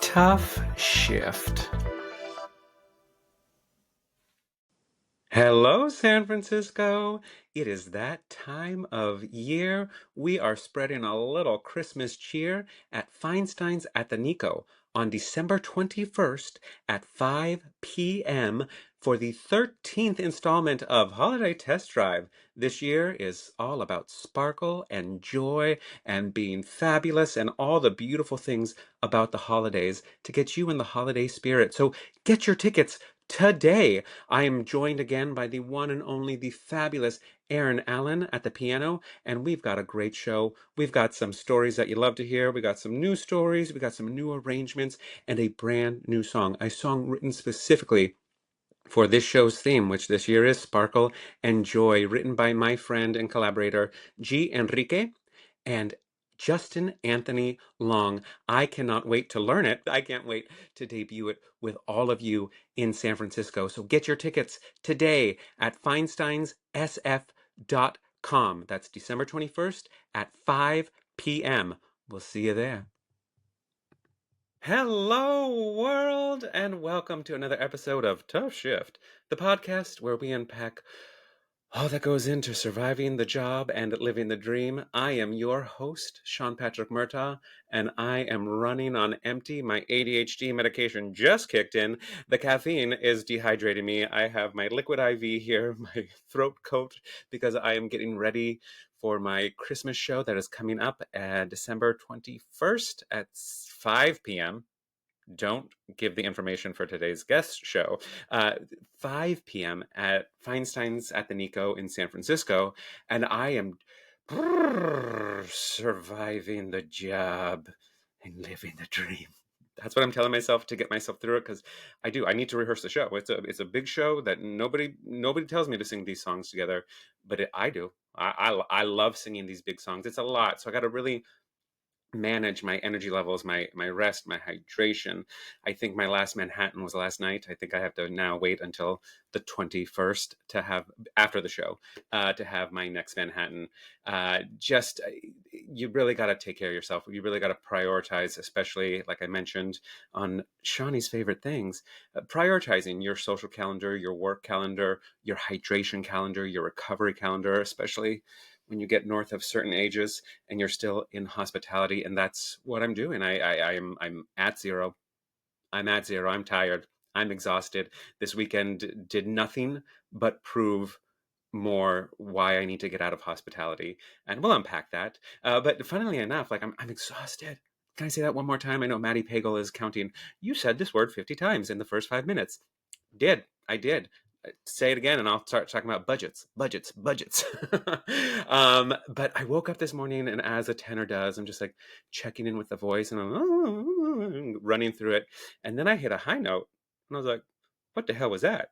TUFF SHIFT. Hello, San Francisco. It is that time of year. We are spreading a little Christmas cheer at Feinstein's at the Nico on December 21st at 5 p.m. for the 13th installment of Holiday Test Drive. This year is all about sparkle and joy and being fabulous and all the beautiful things about the holidays to get you in the holiday spirit. So get your tickets today. I am joined again by the one and only, the fabulous Aaron Allen at the piano, and we've got a great show. We've got some stories that you love to hear. We got some new stories, we got some new arrangements, and a brand new song. A song written specifically for this show's theme, which this year is Sparkle and Joy, written by my friend and collaborator, G. Enrique, and Justin Anthony Long. I cannot wait to learn it. I can't wait to debut it with all of you in San Francisco. So get your tickets today at feinsteinssf.com. That's December 21st at 5 p.m. We'll see you there. Hello, world, and welcome to another episode of TUFF SHIFT, the podcast where we unpack all that goes into surviving the job and living the dream. I am your host, Sean Patrick Murtagh, and I am running on empty. My ADHD medication just kicked in. The caffeine is dehydrating me. I have my liquid IV here, my throat coat, because I am getting ready for my Christmas show that is coming up December 21st at 5 p.m. Don't give the information for today's guest show. 5 p.m. at Feinstein's at the Nico in San Francisco, and I am surviving the job and living the dream. That's what I'm telling myself to get myself through it, because I need to rehearse the show. It's a big show that nobody tells me to sing these songs together, but I do. I love singing these big songs. It's a lot, so I got to really manage my energy levels, my rest, my hydration. I think my last Manhattan was last night. I think I have to now wait until the 21st to have, after the show, to have my next Manhattan. You really got to take care of yourself. You really got to prioritize, especially like I mentioned on Shawnee's favorite things, prioritizing your social calendar, your work calendar, your hydration calendar, your recovery calendar, especially when you get north of certain ages and you're still in hospitality. And that's what I'm doing. I'm at zero. I'm at zero. I'm tired. I'm exhausted. This weekend did nothing but prove more why I need to get out of hospitality. And we'll unpack that. But funnily enough, like I'm exhausted. Can I say that one more time? I know Maddie Pagel is counting. You said this word 50 times in the first 5 minutes. I did. Say it again and I'll start talking about budgets. But I woke up this morning, and as a tenor does, I'm just like checking in with the voice, and I'm running through it. And then I hit a high note, and I was like, what the hell was that?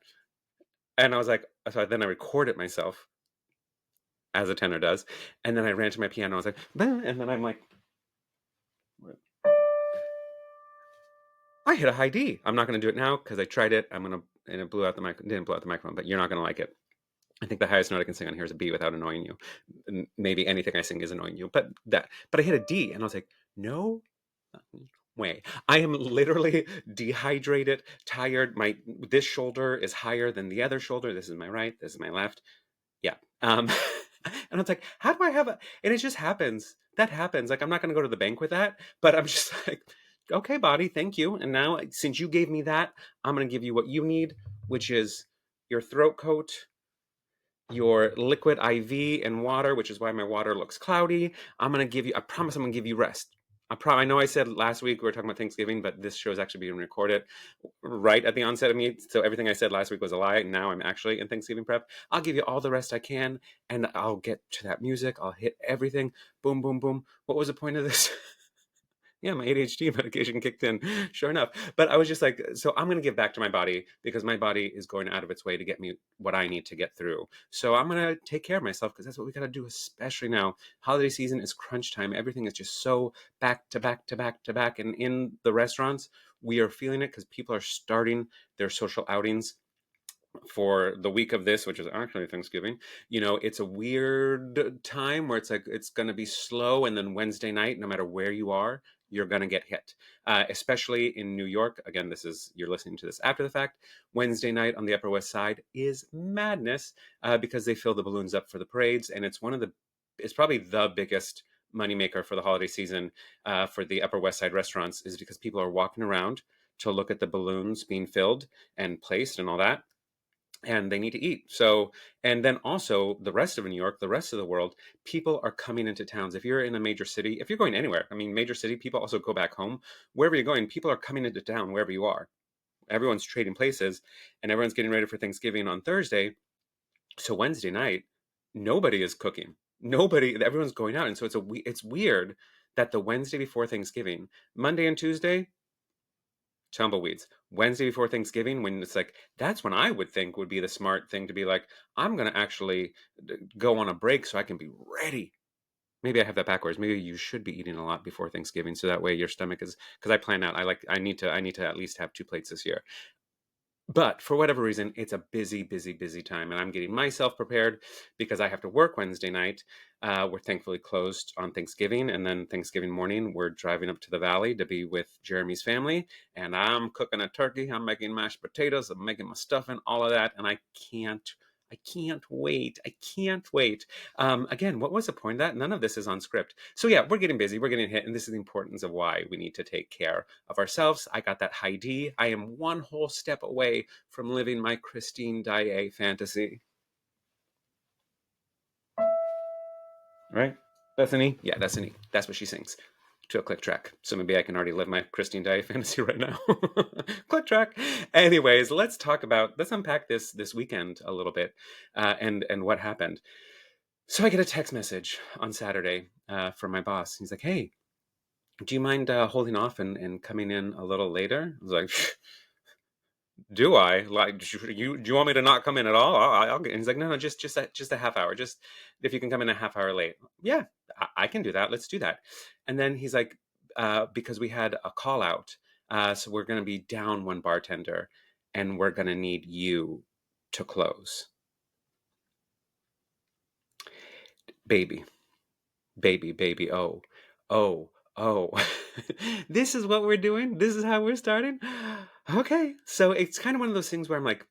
And I was like, so then I recorded myself as a tenor does. And then I ran to my piano. I was like, bah, and then I'm like, I hit a high D. I'm not going to do it now because I tried it. And it blew out the mic. Didn't blow out the microphone, but you're not going to like it. I think the highest note I can sing on here is a B without annoying you. And maybe anything I sing is annoying you, but I hit a D, and I was like, no way. I am literally dehydrated, tired. This shoulder is higher than the other shoulder. This is my right. This is my left. Yeah. And I was like, how do I have and it just happens. That happens. Like, I'm not going to go to the bank with that, but I'm just like, okay, body, thank you. And now, since you gave me that, I'm going to give you what you need, which is your throat coat, your liquid IV and water, which is why my water looks cloudy. I promise I'm going to give you rest. I know I said last week we were talking about Thanksgiving, but this show is actually being recorded right at the onset of me. So everything I said last week was a lie. Now I'm actually in Thanksgiving prep. I'll give you all the rest I can, and I'll get to that music. I'll hit everything. Boom, boom, boom. What was the point of this? Yeah, my ADHD medication kicked in, sure enough. But I was just like, so I'm going to give back to my body, because my body is going out of its way to get me what I need to get through. So I'm going to take care of myself, because that's what we got to do, especially now. Holiday season is crunch time. Everything is just so back to back to back to back. And in the restaurants, we are feeling it because people are starting their social outings for the week of this, which is actually Thanksgiving, it's a weird time where it's like it's going to be slow, and then Wednesday night, no matter where you are, you're going to get hit. Especially in New York. Again, you're listening to this after the fact. Wednesday night on the Upper West Side is madness because they fill the balloons up for the parades, and it's probably the biggest moneymaker for the holiday season for the Upper West Side restaurants, is because people are walking around to look at the balloons being filled and placed and all that, and they need to eat. So, and then also the rest of New York, the rest of the world, people are coming into towns. If you're in a major city, if you're going anywhere, I mean, major city, people also go back home. Wherever you're going, people are coming into town wherever you are. Everyone's trading places, and everyone's getting ready for Thanksgiving on Thursday. So Wednesday night, nobody is cooking. Everyone's going out, and so it's weird that the Wednesday before Thanksgiving, Monday and Tuesday, tumbleweeds. Wednesday before Thanksgiving, when it's like, that's when I would think would be the smart thing to be like, I'm going to actually go on a break so I can be ready. Maybe I have that backwards. Maybe you should be eating a lot before Thanksgiving, so that way your stomach is, because I plan out, I need to at least have 2 plates this year. But for whatever reason, it's a busy, busy, busy time, and I'm getting myself prepared because I have to work Wednesday night. We're thankfully closed on Thanksgiving, and then Thanksgiving morning, we're driving up to the valley to be with Jeremy's family, and I'm cooking a turkey. I'm making mashed potatoes. I'm making my stuffing, all of that, and I can't wait. I can't wait. Again, what was the point of that? None of this is on script. So yeah, we're getting busy. We're getting hit, and this is the importance of why we need to take care of ourselves. I got that high D. I am one whole step away from living my Christine Daae fantasy. Right? Bethany? Yeah, Bethany. That's what she sings to a click track. So maybe I can already live my Christine Daae fantasy right now. Click track. Anyways, let's unpack this weekend a little bit, and what happened. So I get a text message on Saturday from my boss. He's like, "Hey, do you mind holding off and coming in a little later?" I was like, "Do I? Like, do you want me to not come in at all? I'll get." And he's like, "No, no, just a half hour. Just if you can come in a half hour late." Yeah, I can do that. Let's do that. And then he's like, "Because we had a call out, so we're going to be down one bartender, and we're going to need you to close." Baby, baby. Oh, oh, oh. This is what we're doing. This is how we're starting. Okay, so it's kind of one of those things where I'm like,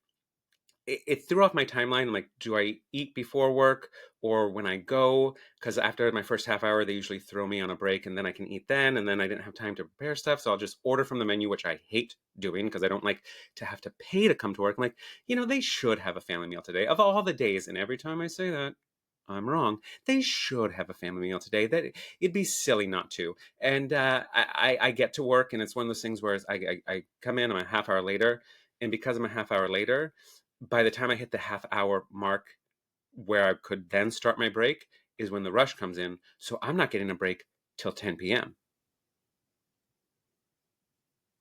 it threw off my timeline. I'm like, do I eat before work or when I go? Because after my first half hour, they usually throw me on a break, and then I can eat then. And then I didn't have time to prepare stuff. So I'll just order from the menu, which I hate doing because I don't like to have to pay to come to work. I'm like, they should have a family meal today. Of all the days, and every time I say that, I'm wrong. They should have a family meal today. That it'd be silly not to. And I get to work, and it's one of those things where I come in, I'm a half hour later, and because I'm a half hour later, by the time I hit the half hour mark where I could then start my break is when the rush comes in. So I'm not getting a break till 10 p.m.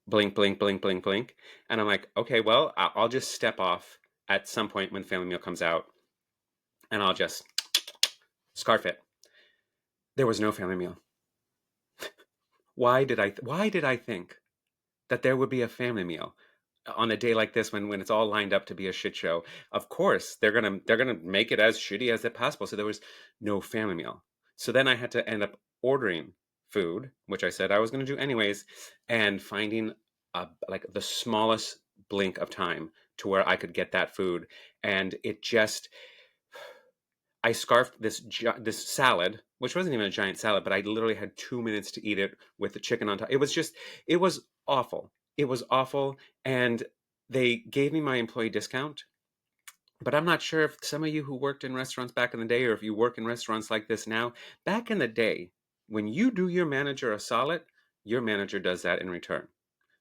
Blink, blink, blink, blink, blink. And I'm like, okay, well, I'll just step off at some point when family meal comes out, and I'll just scarf it. There was no family meal. Why did I think that there would be a family meal on a day like this when it's all lined up to be a shit show? Of course, they're gonna make it as shitty as it possible. So there was no family meal. So then I had to end up ordering food, which I said I was gonna do anyways, and finding like the smallest blink of time to where I could get that food, and it just I scarfed this salad, which wasn't even a giant salad, but I literally had 2 minutes to eat it with the chicken on top. It was awful. It was awful, and they gave me my employee discount. But I'm not sure if some of you who worked in restaurants back in the day, or if you work in restaurants like this now, back in the day, when you do your manager a solid, your manager does that in return.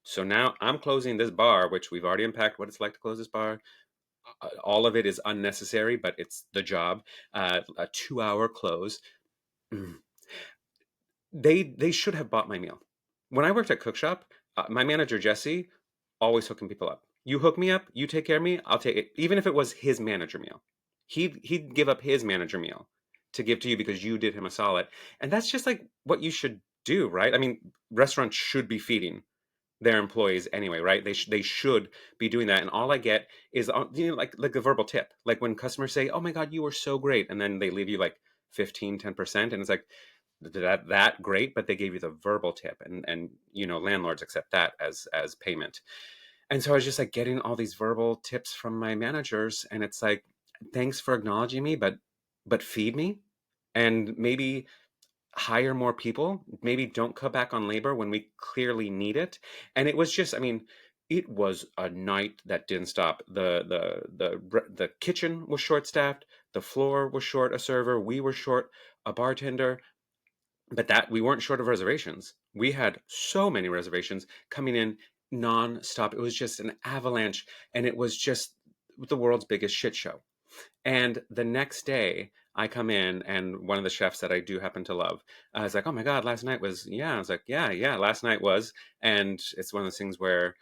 So now I'm closing this bar, which we've already unpacked what it's like to close this bar. All of it is unnecessary, but it's the job. A 2 hour close. Mm. They should have bought my meal. When I worked at Cookshop, my manager Jesse always hooking people up. You hook me up, you take care of me, I'll take it. Even if it was his manager meal, he'd give up his manager meal to give to you because you did him a solid. And that's just like what you should do, right? I mean, restaurants should be feeding their employees anyway, right? They should be doing that. And all I get is, like a verbal tip. Like when customers say, "Oh my God, you were so great," and then they leave you like 15, 10%, and it's like that great, but they gave you the verbal tip, and landlords accept that as payment. And so I was just like getting all these verbal tips from my managers, and it's like, thanks for acknowledging me, but feed me, and maybe hire more people. Maybe don't cut back on labor when we clearly need it. And it was just, I mean, it was a night that didn't stop. The kitchen was short staffed. The floor was short a server. We were short a bartender. But that we weren't short of reservations. We had so many reservations coming in non-stop. It was just an avalanche, and it was just the world's biggest shit show. And the next day, I come in, and one of the chefs that I do happen to love, I was like, "Oh my God, last night was, yeah." I was like, "Yeah, yeah, last night was." And it's one of those things where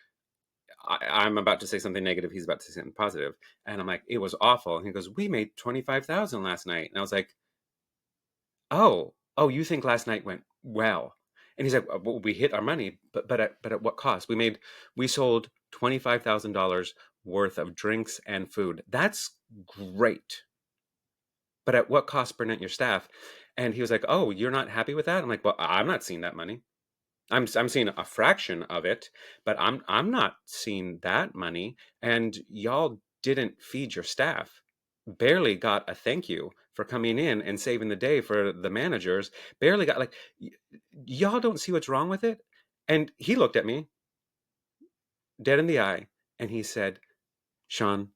I'm about to say something negative, he's about to say something positive, and I'm like, "It was awful." And he goes, "We made 25,000 last night," and I was like, "Oh, you think last night went well?" And he's like, "Well, we hit our money, but at what cost? We sold $25,000 worth of drinks and food. That's great, but at what cost, Burnett, your staff?" And he was like, "Oh, you're not happy with that?" I'm like, "Well, I'm not seeing that money. I'm seeing a fraction of it, but I'm not seeing that money. And y'all didn't feed your staff. Barely got a thank you for coming in and saving the day for the managers. Barely got, like, y'all don't see what's wrong with it." And he looked at me dead in the eye, and he said, "Sean,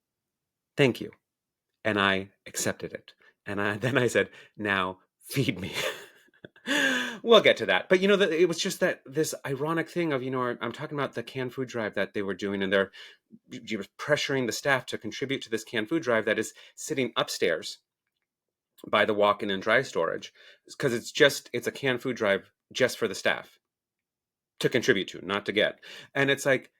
thank you." And I accepted it. And then I said, "Now feed me." We'll get to that. But it was just that this ironic thing of, I'm talking about the canned food drive that they were doing, and they're pressuring the staff to contribute to this canned food drive that is sitting upstairs by the walk-in and dry storage, because it's a canned food drive just for the staff to contribute to, not to get. And it's like,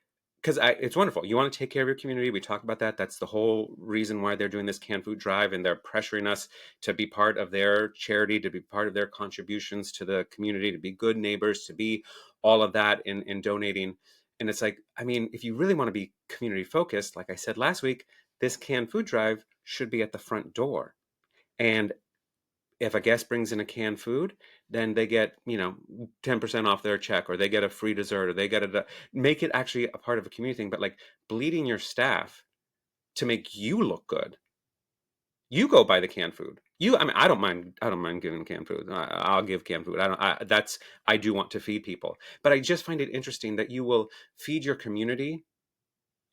because it's wonderful. You want to take care of your community. We talk about that. That's the whole reason why they're doing this canned food drive, and they're pressuring us to be part of their charity, to be part of their contributions to the community, to be good neighbors, to be all of that in donating. And it's like, I mean, if you really want to be community focused, like I said last week, this canned food drive should be at the front door. And if a guest brings in a canned food, then they get, 10% off their check, or they get a free dessert, or they get make it actually a part of a community thing. But like bleeding your staff to make you look good, you go buy the canned food. I mean, I don't mind giving canned food. I'll give canned food. I do want to feed people, but I just find it interesting that you will feed your community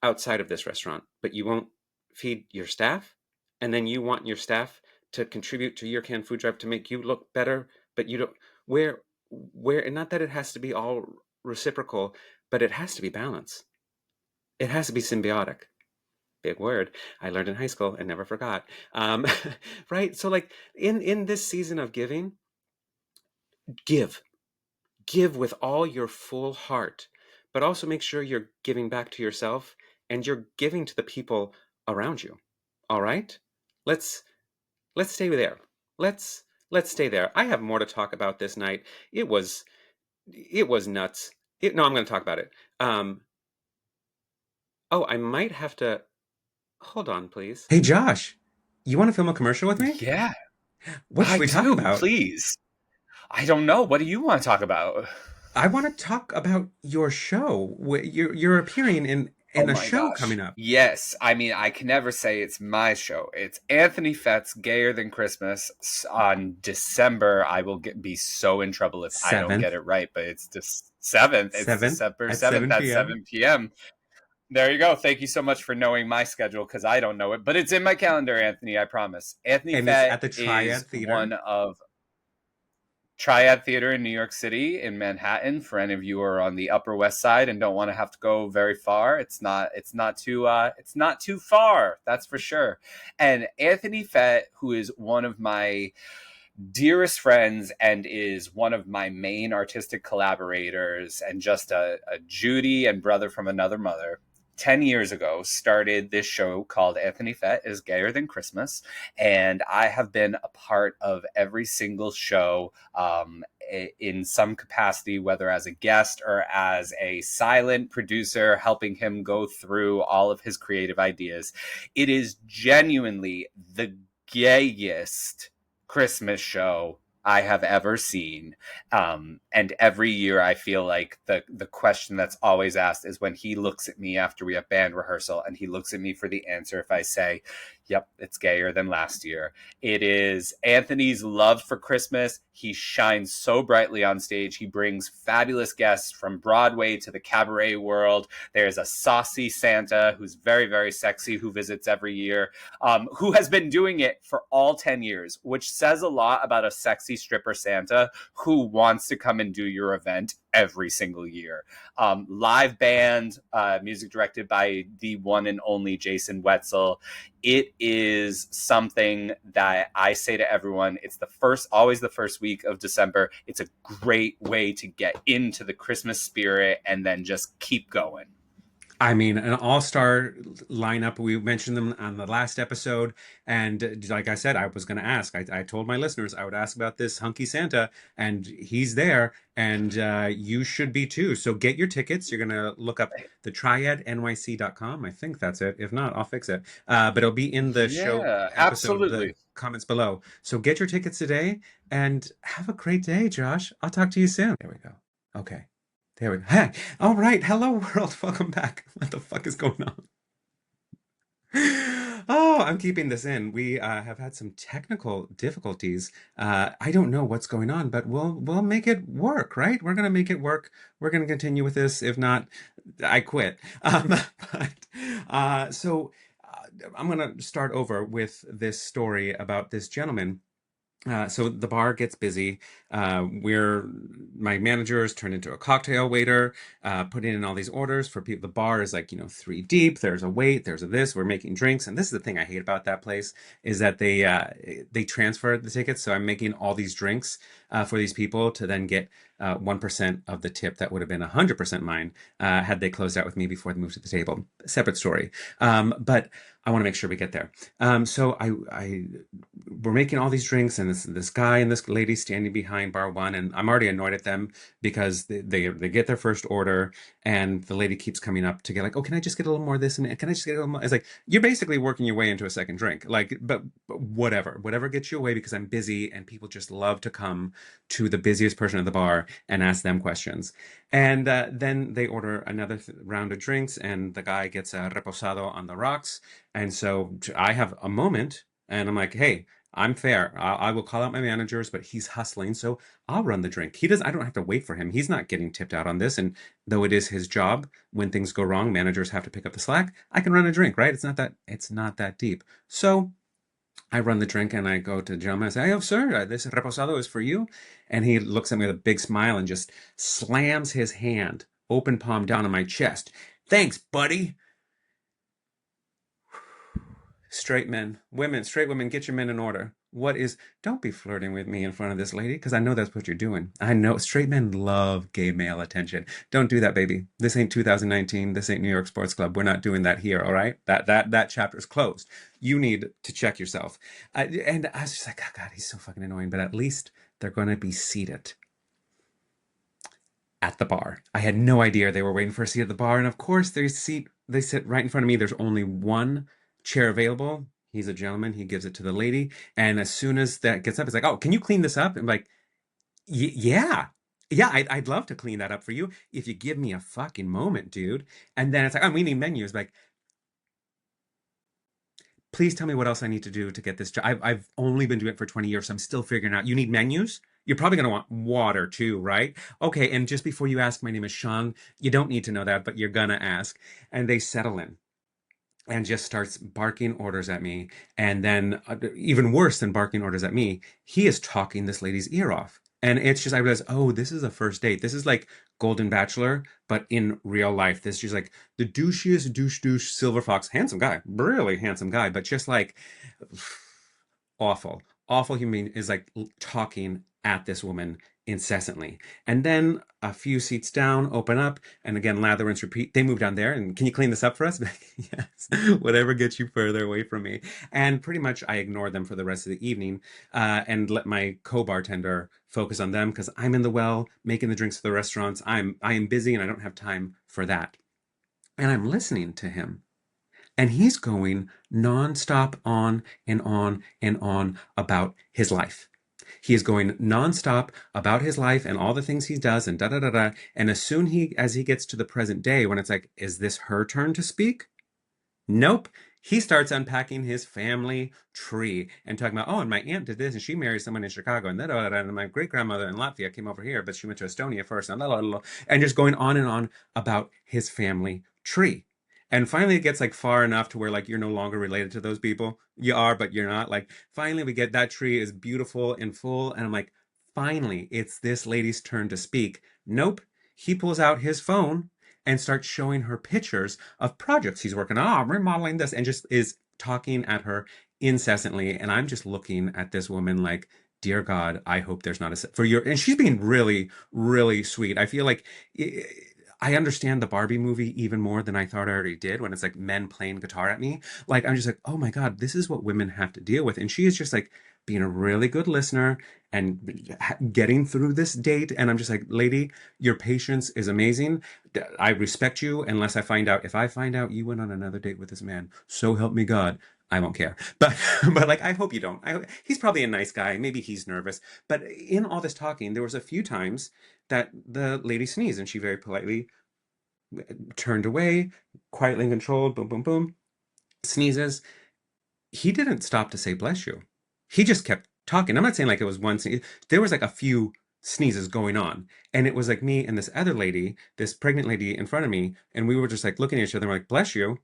outside of this restaurant, but you won't feed your staff. And then you want your staff to contribute to your canned food drive to make you look better, but you don't. Where and not that it has to be all reciprocal, but it has to be balance. It has to be symbiotic. Big word I learned in high school and never forgot. um, right, so like in this season of giving, give give with all your full heart, but also make sure you're giving back to yourself, and you're giving to the people around you. All right? Let's let's stay there. Let's stay there. I have more to talk about this night. It was nuts. No, I'm going to talk about it. Oh, I might have to hold on, please. Hey, Josh, you want to film a commercial with me? Yeah, What should I we talk do. about? Please. I don't know. What do you want to talk about? I want to talk about your show. You're appearing in Oh a my show gosh. coming up. Yes. I mean, I can never say it's my show. It's Anthony Fett's Gayer Than Christmas on December. I will be so in trouble if I don't get 7th, it right, but it's the 7th. It's 7th December at 7th 7 at p.m. 7 p.m. There you go. Thank you so much for knowing my schedule because I don't know it, but it's in my calendar, Anthony. I promise. Anthony And it's Fett at the is Triad one Theater. of Triad Theater in New York City in Manhattan. For any of you who are on the Upper West Side and don't want to have to go very far, it's not too far. That's for sure. And Anthony Fett, who is one of my dearest friends and is one of my main artistic collaborators and just a Judy and brother from another mother, 10 years ago started this show called Anthony Fett is Gayer Than Christmas. And I have been a part of every single show in some capacity, whether as a guest or as a silent producer, helping him go through all of his creative ideas. It is genuinely the gayest Christmas show I have ever seen. And every year I feel like the question that's always asked is when he looks at me after we have band rehearsal and he looks at me for the answer. If I say, yep, it's gayer than last year. It is Anthony's love for Christmas. He shines so brightly on stage. He brings fabulous guests from Broadway to the cabaret world. There's a saucy Santa who's very, very sexy, who visits every year, who has been doing it for all 10 years, which says a lot about a sexy stripper Santa who wants to come and do your event every single year. Live band, music directed by the one and only Jason Wetzel. It is something that I say to everyone. It's always the first week of December. It's a great way to get into the Christmas spirit and then just keep going. I mean, an all-star lineup. We mentioned them on the last episode, and like I said, I was going to ask. I told my listeners I would ask about this hunky Santa, and he's there, and you should be too. So get your tickets. You're going to look up the triadnyc.com. I think that's it. If not, I'll fix it. But it'll be in the show Yeah, episode, the absolutely. comments below. So get your tickets today, and have a great day, Josh. I'll talk to you soon. There we go. Okay. There we go. Hey, all right. Hello, world. Welcome back. What the fuck is going on? Oh, I'm keeping this in. We have had some technical difficulties. I don't know what's going on, but we'll make it work, right? We're gonna make it work. We're gonna continue with this. If not, I quit. So I'm gonna start over with this story about this gentleman. So the bar gets busy. My managers turned into a cocktail waiter, putting in all these orders for people. The bar is like, three deep. There's a wait, there's a this. We're making drinks, and this is the thing I hate about that place is that they transfer the tickets. So I'm making all these drinks for these people to then get 1% of the tip that would have been 100% mine had they closed out with me before they moved to the table. Separate story, but I want to make sure we get there. So we're making all these drinks, and this guy and this lady standing behind bar one, and I'm already annoyed at them because they get their first order, and the lady keeps coming up to get like, oh, can I just get a little more of this, and can I just get a little more? It's like you're basically working your way into a second drink, like, but whatever gets you away, because I'm busy, and people just love to come to the busiest person at the bar and ask them questions. And then they order another round of drinks, and the guy gets a reposado on the rocks. And so I have a moment, and I'm like, hey, I'm fair. I will call out my managers, but he's hustling, so I'll run the drink. I don't have to wait for him. He's not getting tipped out on this. And though it is his job, when things go wrong, managers have to pick up the slack. I can run a drink, right? It's not that deep. So I run the drink, and I go to the gentleman and say, oh, sir, this reposado is for you. And he looks at me with a big smile and just slams his hand, open palm, down on my chest. Thanks, buddy. Straight women, get your men in order. Don't be flirting with me in front of this lady, because I know that's what you're doing. I know straight men love gay male attention. Don't do that, baby. This ain't 2019. This ain't New York Sports Club. We're not doing that here, all right? That chapter's closed. You need to check yourself. And I was just like, oh God, he's so fucking annoying, but at least they're going to be seated at the bar. I had no idea they were waiting for a seat at the bar, and of course they sit right in front of me. There's only one chair available. He's a gentleman. He gives it to the lady. And as soon as that gets up, it's like, oh, can you clean this up? I'm like, yeah. Yeah, I'd love to clean that up for you if you give me a fucking moment, dude. And then it's like, oh, we need menus. Like, please tell me what else I need to do to get this job. I've only been doing it for 20 years, so I'm still figuring out. You need menus? You're probably going to want water too, right? Okay, and just before you ask, my name is Sean. You don't need to know that, but you're going to ask. And they settle in and just starts barking orders at me. And then even worse than barking orders at me, he is talking this lady's ear off. And it's just, I realized, oh, this is a first date. This is like Golden Bachelor, but in real life. This is like the douchiest douche silver fox. Handsome guy, really handsome guy, but just like awful human being is like talking at this woman incessantly. And then a few seats down, open up, and again, lather, rinse, repeat. They move down there, and can you clean this up for us? Yes, whatever gets you further away from me. And pretty much I ignore them for the rest of the evening and let my co-bartender focus on them because I'm in the well making the drinks for the restaurants. I am busy and I don't have time for that. And I'm listening to him. And he's going nonstop on and on and on about his life. He is going nonstop about his life and all the things he does and da da da da. And as he gets to the present day, when it's like, is this her turn to speak? Nope. He starts unpacking his family tree and talking about, oh, and my aunt did this, and she married someone in Chicago, and da da da. And my great grandmother in Latvia came over here, but she went to Estonia first, and da da da. And just going on about his family tree. And finally, it gets like far enough to where like you're no longer related to those people. You are, but you're not. Like finally, we get that tree is beautiful and full, and I'm like, finally, it's this lady's turn to speak. Nope. He pulls out his phone and starts showing her pictures of projects he's working on. Oh, I'm remodeling this, and just is talking at her incessantly. And I'm just looking at this woman like, dear God, I hope there's not a for your. And she's being really, really sweet. I feel like I understand the Barbie movie even more than I thought I already did when it's like men playing guitar at me. Like, I'm just like, oh my God, this is what women have to deal with. And she is just like being a really good listener and getting through this date. And I'm just like, lady, your patience is amazing. I respect you unless I find out. If I find out you went on another date with this man, so help me God, I won't care. But but like, I hope you don't. He's probably a nice guy. Maybe he's nervous. But in all this talking, there was a few times that the lady sneezed and she very politely turned away, quietly and controlled, boom, boom, boom, sneezes. He didn't stop to say bless you. He just kept talking. I'm not saying like it was one sneeze. There was like a few sneezes going on. And it was like me and this other lady, this pregnant lady in front of me, and we were just like looking at each other and we're like, bless you.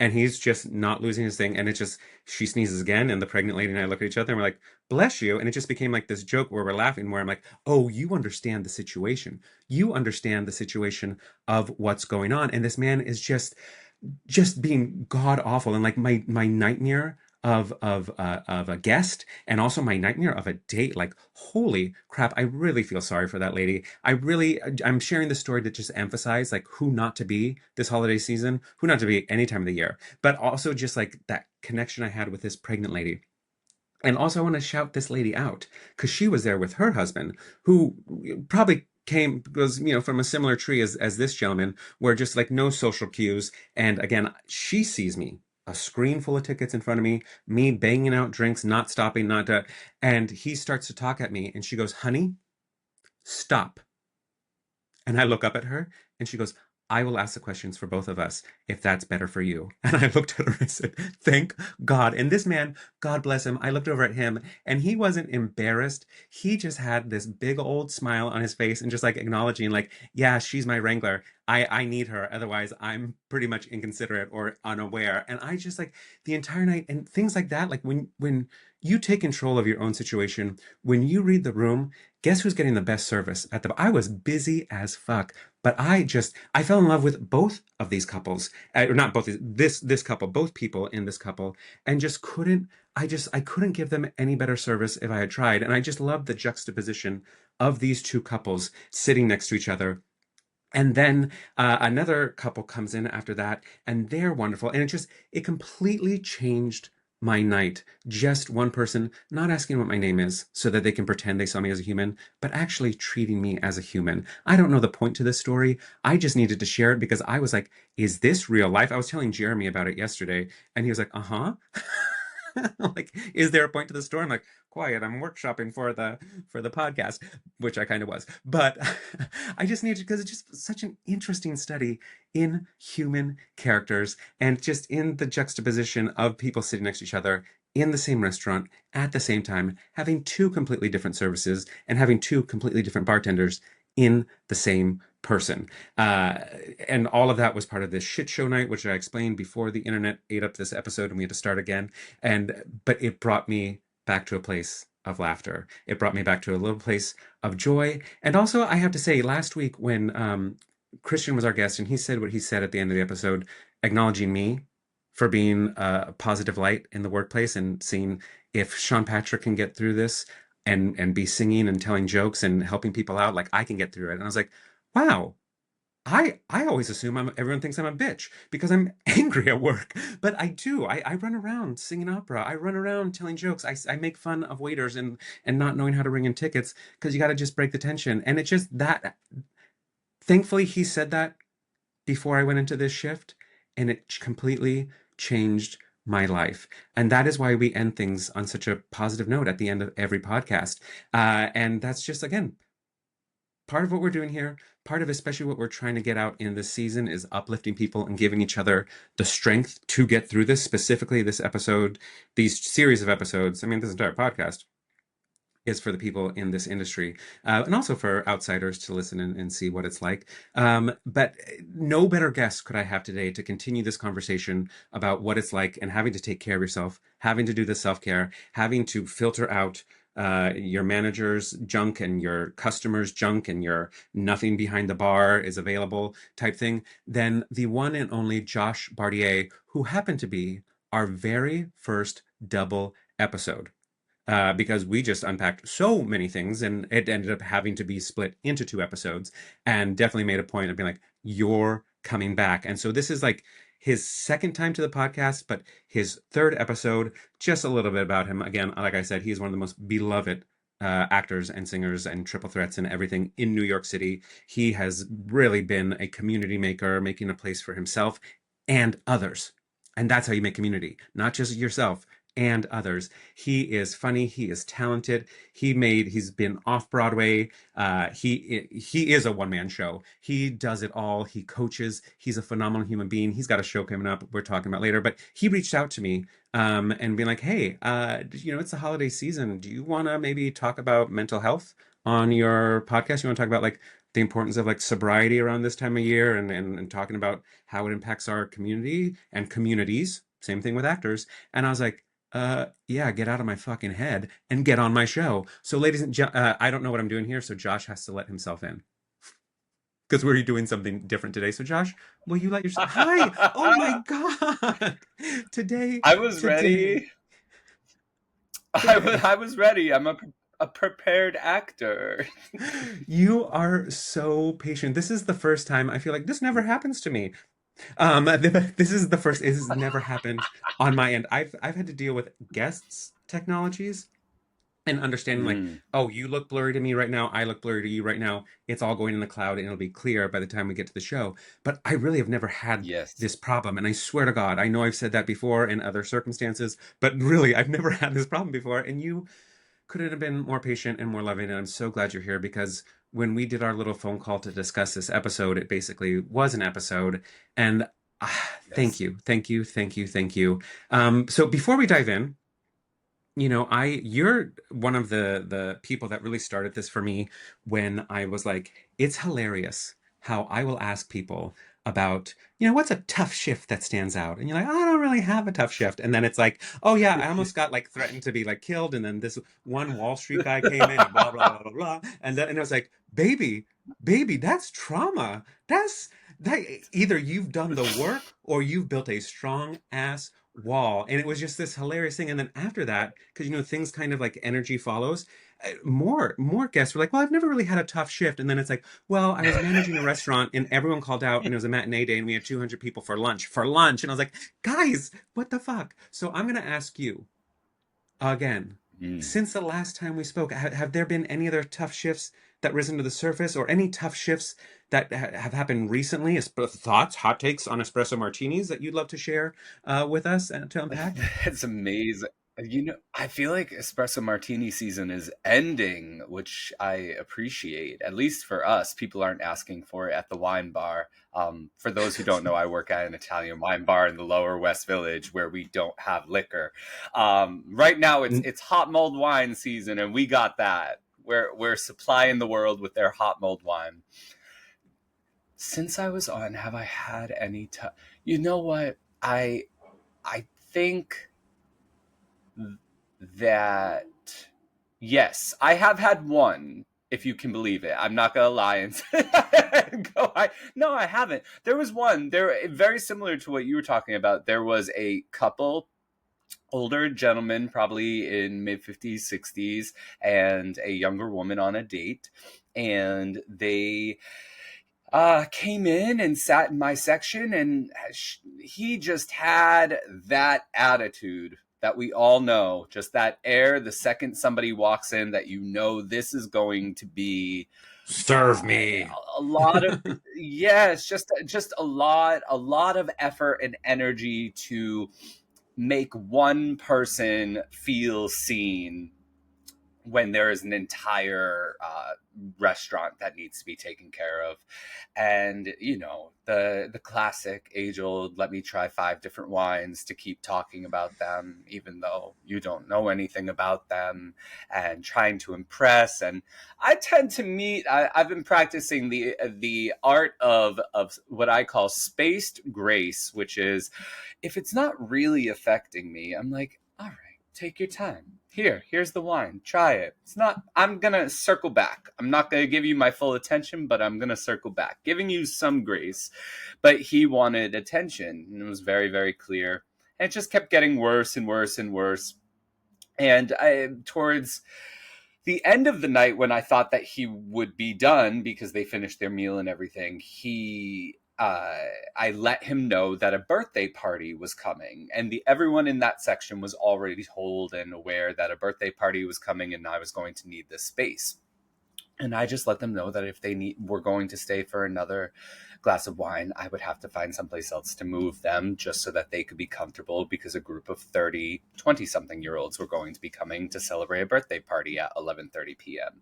And he's just not losing his thing. And it's just, she sneezes again. And the pregnant lady and I look at each other and we're like, bless you. And it just became like this joke where we're laughing, where I'm like, oh, you understand the situation. You understand the situation of what's going on. And this man is just being god awful. And like my nightmare of a guest and also my nightmare of a date. Like, holy crap, I really feel sorry for that lady. I'm sharing this story to just emphasize like who not to be this holiday season, who not to be any time of the year, but also just like that connection I had with this pregnant lady. And also I want to shout this lady out because she was there with her husband, who probably was from a similar tree as this gentleman, where just like no social cues. And again, she sees me, a screen full of tickets in front of me banging out drinks, not stopping, not to, and he starts to talk at me and she goes, honey, stop. And I look up at her and she goes, I will ask the questions for both of us if that's better for you. And I looked at her and I said, thank God. And this man, God bless him, I looked over at him and he wasn't embarrassed. He just had this big old smile on his face and just like acknowledging like, yeah, she's my wrangler. I need her. Otherwise, I'm pretty much inconsiderate or unaware. And I just like the entire night and things like that. Like when you take control of your own situation, when you read the room, guess who's getting the best service at the I was busy as fuck, but I fell in love with both of these couples, or not both this couple, both people in this couple, and just couldn't I couldn't give them any better service if I had tried. And I just loved the juxtaposition of these two couples sitting next to each other. And then another couple comes in after that, and they're wonderful. And it completely changed my night. Just one person not asking what my name is so that they can pretend they saw me as a human, but actually treating me as a human. I don't know the point to this story. I just needed to share it because I was like, is this real life? I was telling Jeremy about it yesterday, and he was like, uh-huh. Like, is there a point to the story? I'm like, quiet, I'm workshopping for the podcast, which I kind of was. But I just needed, because it's just such an interesting study in human characters and just in the juxtaposition of people sitting next to each other in the same restaurant at the same time, having two completely different services and having two completely different bartenders in the same person. And all of that was part of this shit show night, which I explained before the internet ate up this episode and we had to start again. But it brought me back to a place of laughter. It brought me back to a little place of joy. And also, I have to say, last week when Christian was our guest and he said what he said at the end of the episode, acknowledging me for being a positive light in the workplace and seeing if Sean Patrick can get through this, and be singing and telling jokes and helping people out, like I can get through it. And I was like, wow, I always assume everyone thinks I'm a bitch because I'm angry at work, but I do. I run around singing opera. I run around telling jokes. I make fun of waiters and not knowing how to ring in tickets because you got to just break the tension. And it's just that. Thankfully, he said that before I went into this shift, and it completely changed my life. And that is why we end things on such a positive note at the end of every podcast. And that's just, again, part of what we're doing here, part of especially what we're trying to get out in this season is uplifting people and giving each other the strength to get through this, specifically this episode, these series of episodes. I mean, this entire podcast is for the people in this industry, and also for outsiders to listen and see what it's like. But no better guest could I have today to continue this conversation about what it's like and having to take care of yourself, having to do the self-care, having to filter out your manager's junk and your customer's junk and your nothing behind the bar is available type thing, then the one and only Josh Bardier, who happened to be our very first double episode. Because we just unpacked so many things and it ended up having to be split into 2 episodes, and definitely made a point of being like, you're coming back. And so this is like his second time to the podcast, but his third episode. Just a little bit about him. Again, like I said, he's one of the most beloved actors and singers and triple threats and everything in New York City. He has really been a community maker, making a place for himself and others. And that's how you make community, not just yourself and others. He is funny. He is talented. He's been off Broadway. He is a one-man show. He does it all. He coaches. He's a phenomenal human being. He's got a show coming up we're talking about later, but he reached out to me and being like, hey, it's the holiday season. Do you want to maybe talk about mental health on your podcast? You want to talk about like the importance of like sobriety around this time of year and talking about how it impacts our community and communities. Same thing with actors. And I was like, yeah, get out of my fucking head and get on my show. So ladies and I don't know what I'm doing here, so Josh has to let himself in because we're doing something different today. So Josh, will you let yourself? Hi. Oh my God. today I was today ready. I was ready. I'm a prepared actor. You are so patient. This is the first time I feel like this never happens to me. This is the first. This has never happened on my end. I've had to deal with guests' technologies and understanding like, Mm, oh, you look blurry to me right now. I look blurry to you right now. It's all going in the cloud and it'll be clear by the time we get to the show. But I really have never had yes. this problem. And I swear to God, I know I've said that before in other circumstances, but really, I've never had this problem before. And you couldn't have been more patient and more loving. And I'm so glad you're here because when we did our little phone call to discuss this episode, it basically was an episode. And thank Yes. you, thank you, thank you, thank you. So before we dive in, you're one of the people that really started this for me when I was like, it's hilarious how I will ask people about, what's a tough shift that stands out? And you're like, I don't really have a tough shift. And then it's like, oh yeah, I almost got like threatened to be like killed. And then this one Wall Street guy came in and blah, blah, blah, blah, blah. And I was like, baby, that's trauma. That either you've done the work or you've built a strong ass wall. And it was just this hilarious thing. And then after that, because things kind of like energy follows, more guests were like, well, I've never really had a tough shift. And then it's like, well, I was managing a restaurant and everyone called out and it was a matinee day and we had 200 people for lunch. And I was like, guys, what the fuck? So I'm going to ask you again, Mm. since the last time we spoke, have there been any other tough shifts that risen to the surface or any tough shifts that have happened recently? Thoughts, hot takes on espresso martinis that you'd love to share with us and to unpack? That's amazing. I feel like espresso martini season is ending, which I appreciate. At least for us, people aren't asking for it at the wine bar. For those who don't know, I work at an Italian wine bar in the Lower West Village where we don't have liquor. Right now, it's hot mulled wine season, and we got that. We're supplying the world with their hot mulled wine. Since I was on, have I had any time? You know what? I think that yes, I have had one, if you can believe it. I'm not gonna lie and no, I haven't. There was one there very similar to what you were talking about. There was a couple older gentleman, probably in mid 50s, 60s, and a younger woman on a date. And they came in and sat in my section, and he just had that attitude that we all know, just that air the second somebody walks in that you know this is going to be Serve me. a lot of, yeah, it's just a lot of effort and energy to make one person feel seen when there is an entire restaurant that needs to be taken care of. And the classic age old, let me try 5 different wines to keep talking about them even though you don't know anything about them, and trying to impress. And I tend to I've been practicing the art of what I call spaced grace, which is, if it's not really affecting me, I'm like, all right, take your time. Here's the wine. Try it. It's not, I'm going to circle back. I'm not going to give you my full attention, but I'm going to circle back, giving you some grace. But he wanted attention, and it was very, very clear. And it just kept getting worse and worse and worse. And towards the end of the night, when I thought that he would be done because they finished their meal and everything, I let him know that a birthday party was coming, and everyone in that section was already told and aware that a birthday party was coming, and I was going to need this space. And I just let them know that if they were going to stay for another glass of wine, I would have to find someplace else to move them, just so that they could be comfortable, because a group of 20-something year olds were going to be coming to celebrate a birthday party at 11:30 p.m.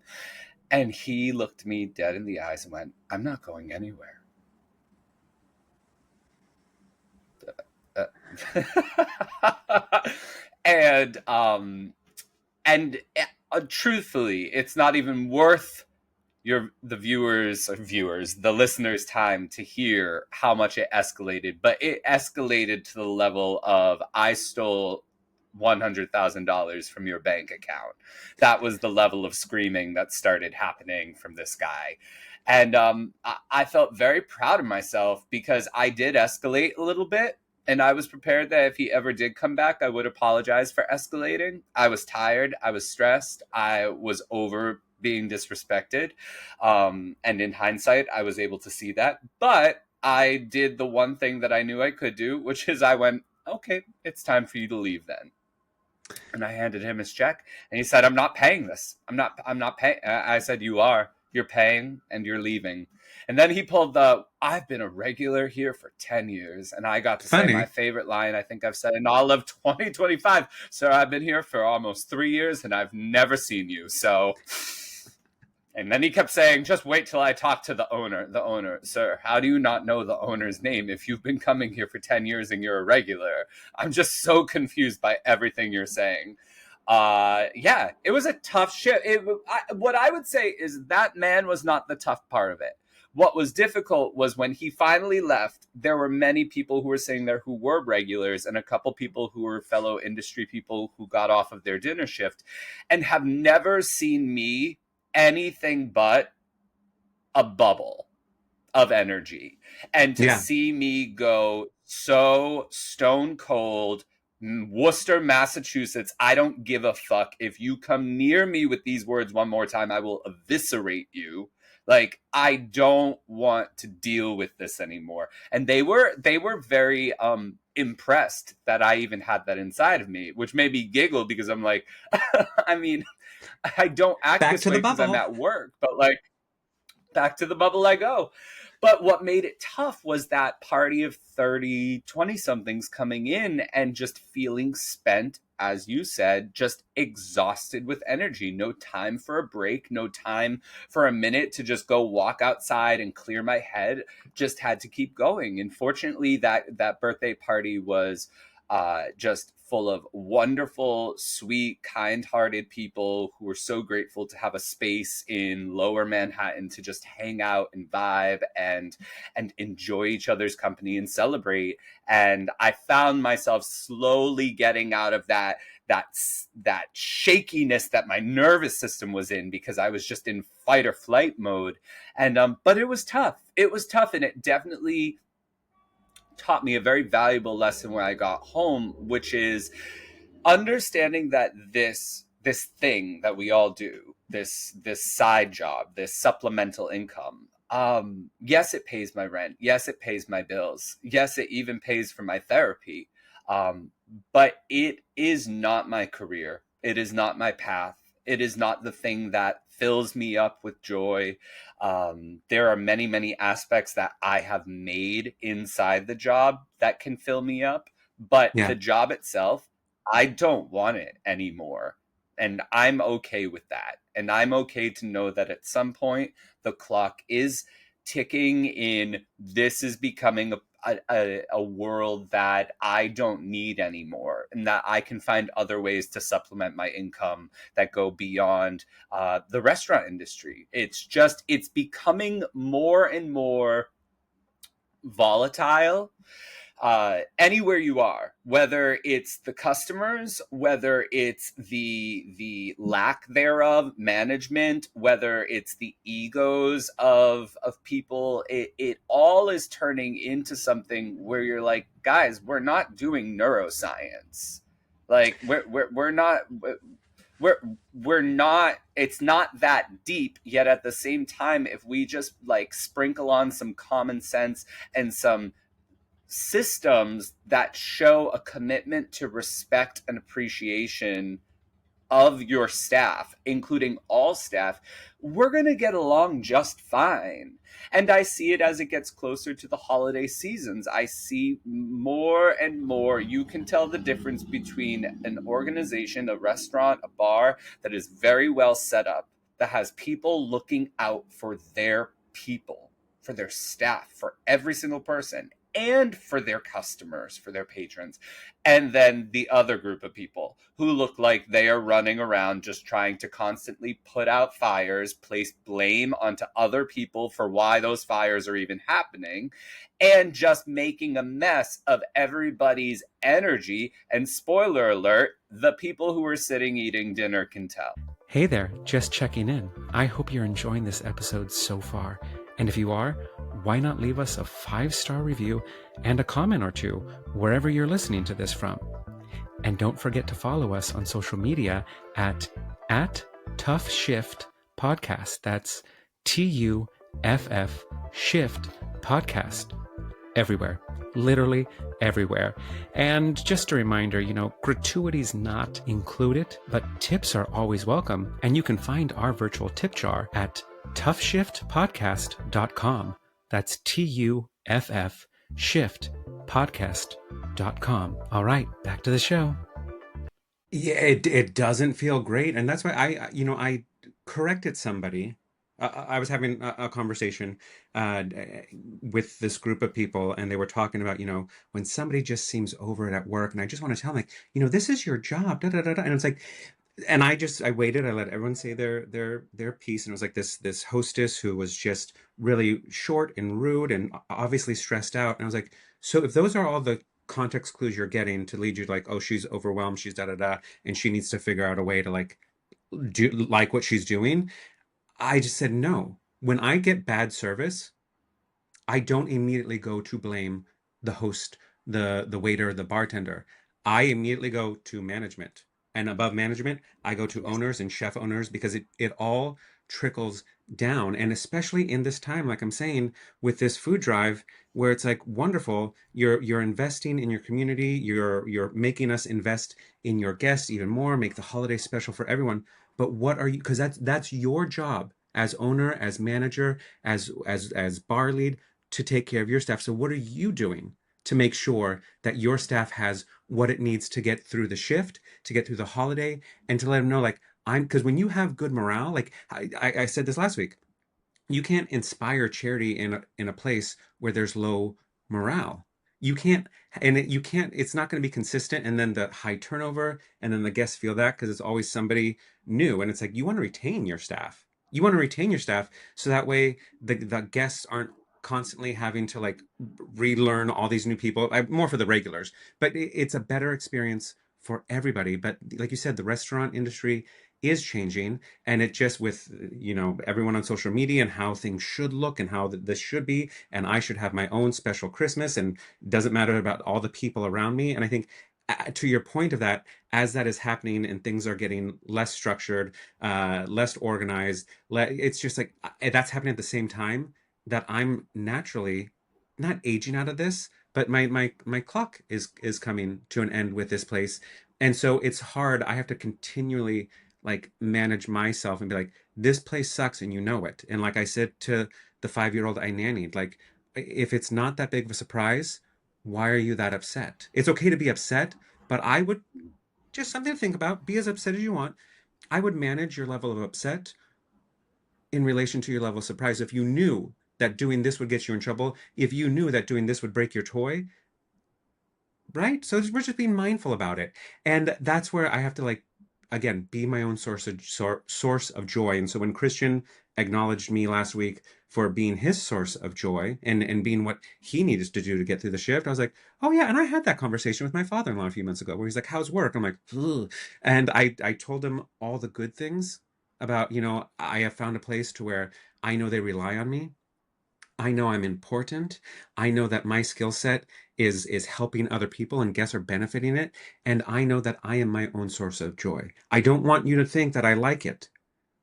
And he looked me dead in the eyes and went, "I'm not going anywhere." and truthfully, it's not even worth the listeners' time to hear how much it escalated. But it escalated to the level of, I stole $100,000 from your bank account. That was the level of screaming that started happening from this guy. And I felt very proud of myself, because I did escalate a little bit. And I was prepared that if he ever did come back, I would apologize for escalating. I was tired. I was stressed. I was over being disrespected. And in hindsight, I was able to see that. But I did the one thing that I knew I could do, which is I went, "Okay, it's time for you to leave then." And I handed him his check, and he said, "I'm not paying this. I'm not paying." I said, "You are. You're paying, and you're leaving." And then he pulled "I've been a regular here for 10 years. And I got to say my favorite line I think I've said in all of 2025. "Sir, I've been here for almost 3 years, and I've never seen you. So..." And then he kept saying, "Just wait till I talk to the owner." The owner, "Sir, how do you not know the owner's name if you've been coming here for 10 years and you're a regular? I'm just so confused by everything you're saying." Yeah, it was a tough shift. What I would say is that man was not the tough part of it. What was difficult was when he finally left, there were many people who were sitting there who were regulars, and a couple people who were fellow industry people who got off of their dinner shift and have never seen me anything but a bubble of energy. And to see me go so stone cold, Worcester, Massachusetts, "I don't give a fuck. If you come near me with these words one more time, I will eviscerate you. Like, I don't want to deal with this anymore." And they were very impressed that I even had that inside of me, which made me giggle, because I'm like, I mean, I don't act this way because I'm at work, but like, back to the bubble I go. But what made it tough was that party of 30, 20-somethings coming in and just feeling spent, as you said, just exhausted with energy. No time for a break, no time for a minute to just go walk outside and clear my head. Just had to keep going. And fortunately, that birthday party was just full of wonderful, sweet, kind-hearted people who were so grateful to have a space in Lower Manhattan to just hang out and vibe and enjoy each other's company and celebrate. And I found myself slowly getting out of that shakiness that my nervous system was in, because I was just in fight or flight mode. And but it was tough. It was tough, and it definitely taught me a very valuable lesson when I got home, which is understanding that this thing that we all do, this side job, this supplemental income, yes, it pays my rent, yes, it pays my bills, yes, it even pays for my therapy, but it is not my career, it is not my path, it is not the thing that fills me up with joy. There are many aspects that I have made inside the job that can fill me up, but Yeah. the job itself, I don't want it anymore. And I'm okay with that. And I'm okay to know that at some point the clock is ticking in. This is becoming a world that I don't need anymore, and that I can find other ways to supplement my income that go beyond the restaurant industry. It's becoming more and more volatile, anywhere you are, whether it's the customers, whether it's the lack thereof management, whether it's the egos of people, it all is turning into something where you're like, guys, we're not doing neuroscience, like we're not we're not, it's not that deep, yet at the same time, if we just like sprinkle on some common sense and some systems that show a commitment to respect and appreciation of your staff, including all staff, we're going to get along just fine. And I see it as it gets closer to the holiday seasons. I see more and more. You can tell the difference between an organization, a restaurant, a bar that is very well set up, that has people looking out for their people, for their staff, for every single person, and for their customers, for their patrons. And then the other group of people who look like they are running around just trying to constantly put out fires, place blame onto other people for why those fires are even happening, and just making a mess of everybody's energy. And spoiler alert, the people who are sitting eating dinner can tell. Hey there, just checking in. I hope you're enjoying this episode so far. And if you are, why not leave us a 5-star review and a comment or two wherever you're listening to this from? And don't forget to follow us on social media at TUFF SHIFT Podcast. That's TUFF Shift Podcast. Everywhere. Literally everywhere. And just a reminder, gratuity's not included, but tips are always welcome. And you can find our virtual tip jar at tuffshiftpodcast.com. That's TUFF shiftpodcast.com. All right, back to the show. Yeah, it doesn't feel great, and that's why I corrected somebody. I was having a conversation with this group of people, and they were talking about, when somebody just seems over it at work, and I just want to tell them, like, this is your job, da da da da, and it's like, and I waited, I let everyone say their piece, and it was like this hostess who was just really short and rude and obviously stressed out, and I was like, so if those are all the context clues you're getting to lead you to like, oh, she's overwhelmed, she's da da da, and she needs to figure out a way to like do like what she's doing, I just said no. When I get bad service, I don't immediately go to blame the host, the waiter, the bartender. I immediately go to management. And above management, I go to owners and chef owners, because it all trickles down. And especially in this time, like I'm saying, with this food drive, where it's like, wonderful, you're investing in your community, you're making us invest in your guests even more, make the holiday special for everyone. But what are you, because that's your job as owner, as manager, as bar lead, to take care of your staff. So what are you doing to make sure that your staff has what it needs to get through the shift, to get through the holiday, and to let them know, like, because when you have good morale, like I said this last week, you can't inspire charity in a place where there's low morale. You can't, it's not going to be consistent. And then the high turnover, and then the guests feel that because it's always somebody new. And it's like, you want to retain your staff. You want to retain your staff so that way the guests aren't constantly having to like relearn all these new people, more for the regulars, but it's a better experience for everybody. But like you said, the restaurant industry is changing, and it just with everyone on social media and how things should look and how this should be, and I should have my own special Christmas, and it doesn't matter about all the people around me. And I think to your point of that, as that is happening and things are getting less structured, less organized, it's just like that's happening at the same time that I'm naturally not aging out of this, but my clock is coming to an end with this place. And so it's hard. I have to continually like manage myself and be like, this place sucks and you know it. And like I said to the 5-year-old I nannied, like if it's not that big of a surprise, why are you that upset? It's okay to be upset, but I would just something to think about. Be as upset as you want. I would manage your level of upset in relation to your level of surprise. If you knew that doing this would get you in trouble, if you knew that doing this would break your toy, right? So we're just being mindful about it. And that's where I have to like again be my own source of joy. And so when Christian acknowledged me last week for being his source of joy and being what he needed to do to get through the shift, I was like, oh yeah. And I had that conversation with my father-in-law a few months ago where he's like, how's work? I'm like, ugh. And I told him all the good things about, I have found a place to where I know they rely on me. I know I'm important. I know that my skill set is helping other people and guests are benefiting it. And I know that I am my own source of joy. I don't want you to think that I like it,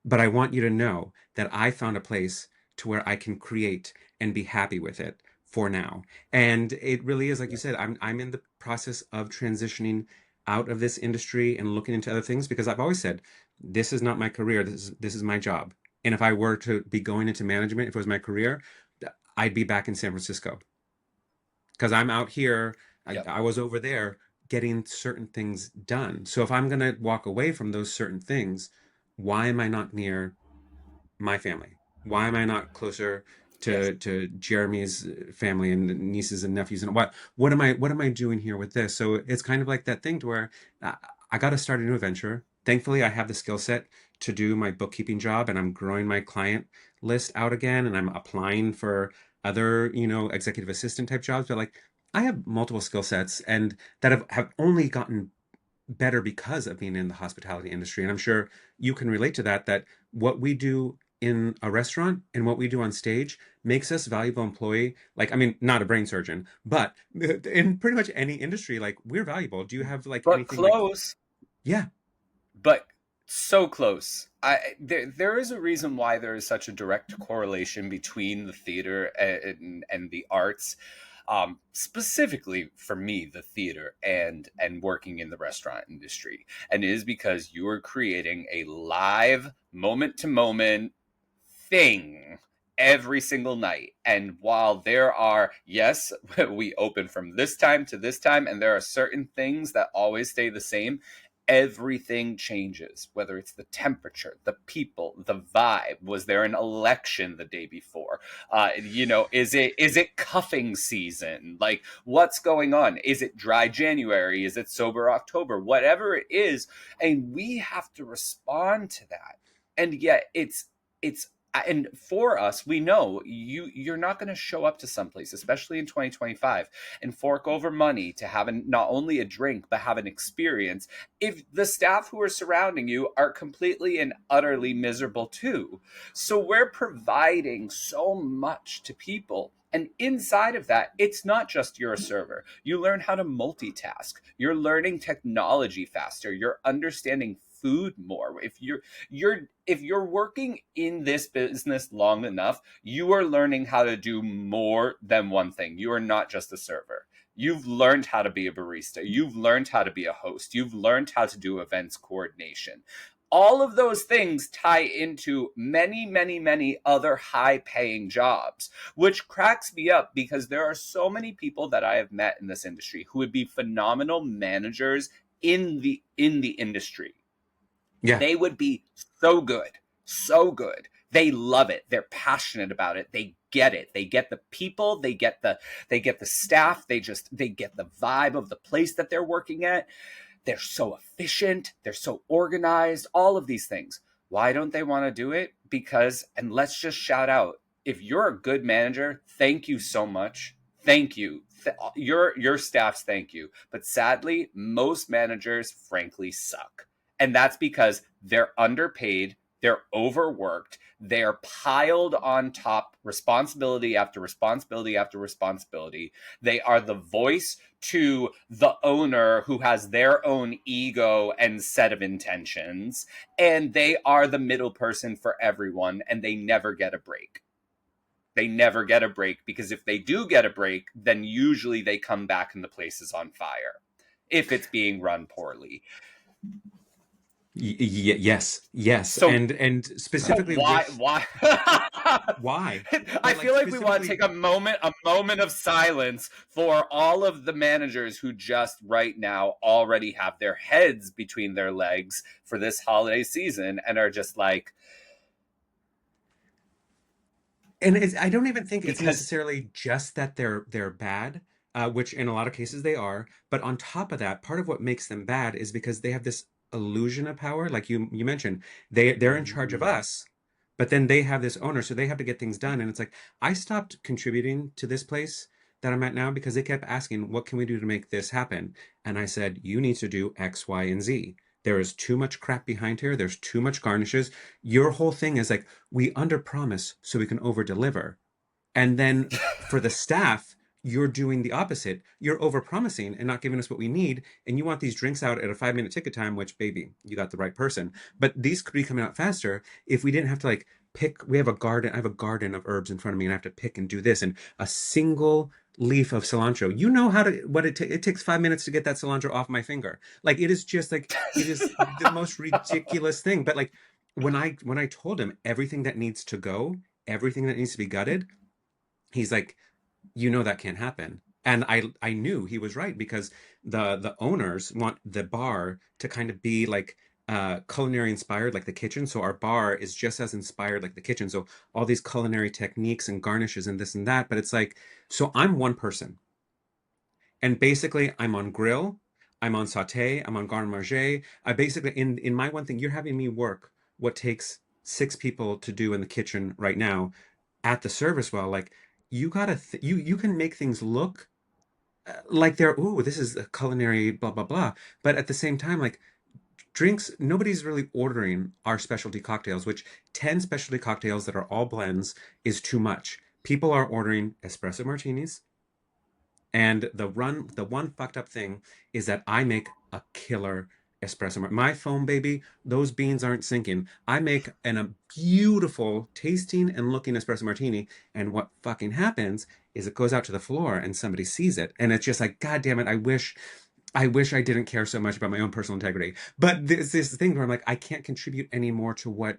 but I want you to know that I found a place to where I can create and be happy with it for now. And it really is, like you said, I'm in the process of transitioning out of this industry and looking into other things because I've always said, this is not my career. This is my job. And if I were to be going into management, if it was my career, I'd be back in San Francisco because I'm out here. Yep. I was over there getting certain things done. So if I'm going to walk away from those certain things, why am I not near my family? Why am I not closer Yes. to Jeremy's family and nieces and nephews? And what am I doing here with this? So it's kind of like that thing to where I got to start a new adventure. Thankfully, I have the skill set to do my bookkeeping job, and I'm growing my client list out again, and I'm applying for other, executive assistant type jobs. But like, I have multiple skill sets, and that have only gotten better because of being in the hospitality industry. And I'm sure you can relate to that what we do in a restaurant and what we do on stage makes us valuable employee. Like, I mean, not a brain surgeon, but in pretty much any industry, like we're valuable. Do you have like But anything like, close. yeah, But so close. There is a reason why there is such a direct correlation between the theater and the arts, specifically for me, the theater and working in the restaurant industry, and it is because you are creating a live, moment to moment thing every single night. And while there are, yes, we open from this time to this time, and there are certain things that always stay the same, everything changes, whether it's the temperature, the people, the vibe. Was there an election the day before? Is it cuffing season? Like, what's going on? Is it dry January? Is it sober October? Whatever it is, and we have to respond to that. And yet it's and for us, we know you're not going to show up to someplace, especially in 2025, and fork over money to have not only a drink, but have an experience if the staff who are surrounding you are completely and utterly miserable too. So we're providing so much to people. And inside of that, it's not just you're a server. You learn how to multitask. You're learning technology faster. You're understanding food more. If you're working in this business long enough, you are learning how to do more than one thing. You are not just a server. You've learned how to be a barista. You've learned how to be a host. You've learned how to do events coordination. All of those things tie into many, many, many other high-paying jobs, which cracks me up because there are so many people that I have met in this industry who would be phenomenal managers in the industry. yeah, They would be so good, so good. They love it. They're passionate about it. They get it. They get the people. They get the staff. They get the vibe of the place that they're working at. They're so efficient. They're so organized. All of these things. Why don't they want to do it? Because, and let's just shout out, if you're a good manager, thank you so much. Thank you. Your staffs thank you. But sadly, most managers frankly suck. And that's because they're underpaid, They're overworked. They're piled on top, responsibility after responsibility after responsibility. They are the voice to the owner who has their own ego and set of intentions. And they are the middle person for everyone, and they never get a break. They never get a break, because if they do get a break, then usually they come back and the place is on fire if it's being run poorly. Yes, So and specifically why why? I But feel like we want to specifically, take a moment of silence for all of the managers who just right now already have their heads between their legs for this holiday season and are just like, and I don't even think it's because necessarily just that they're bad, which in a lot of cases they are. But on top of that, part of what makes them bad is because they have this illusion of power, like you mentioned. They're in charge of us, but then they have this owner, so they have to get things done. And it's like, I stopped contributing to this place that I'm at now because they kept asking, what can we do to make this happen? And I said, you need to do X, Y, and Z. There is too much crap behind here. There's too much garnishes. Your whole thing is like, we under promise so we can over deliver. And then for the staff, you're doing the opposite. You're over promising and not giving us what we need. And you want these drinks out at a 5-minute ticket time, which, baby, you got the right person. But these could be coming out faster if we didn't have to like pick. We have a garden. I have a garden of herbs in front of me, and I have to pick and do this. And a single leaf of cilantro, you know how to what it takes 5 minutes to get that cilantro off my finger. Like, it is just like, it is the most ridiculous thing. But like, when I told him everything that needs to go, everything that needs to be gutted, he's like, you know, that can't happen. And I knew he was right, because the owners want the bar to kind of be like culinary inspired, like the kitchen. So our bar is just as inspired like the kitchen. So all these culinary techniques and garnishes and this and that. But it's like, so I'm one person, and basically I'm on grill, I'm on saute, I'm on garde manger. I basically, in my one thing, you're having me work what takes 6 people to do in the kitchen right now at the service well. Like, you gotta you can make things look like they're, ooh, this is a culinary blah blah blah, but at the same time, like, drinks, nobody's really ordering our specialty cocktails, which 10 specialty cocktails that are all blends is too much. People are ordering espresso martinis. And the one fucked up thing is that I make a killer espresso. My foam, baby, those beans aren't sinking. I make a beautiful tasting and looking espresso martini, and what fucking happens is it goes out to the floor and somebody sees it, and it's just like, God damn it! I wish I didn't care so much about my own personal integrity. But this thing where I'm like, I can't contribute any more to what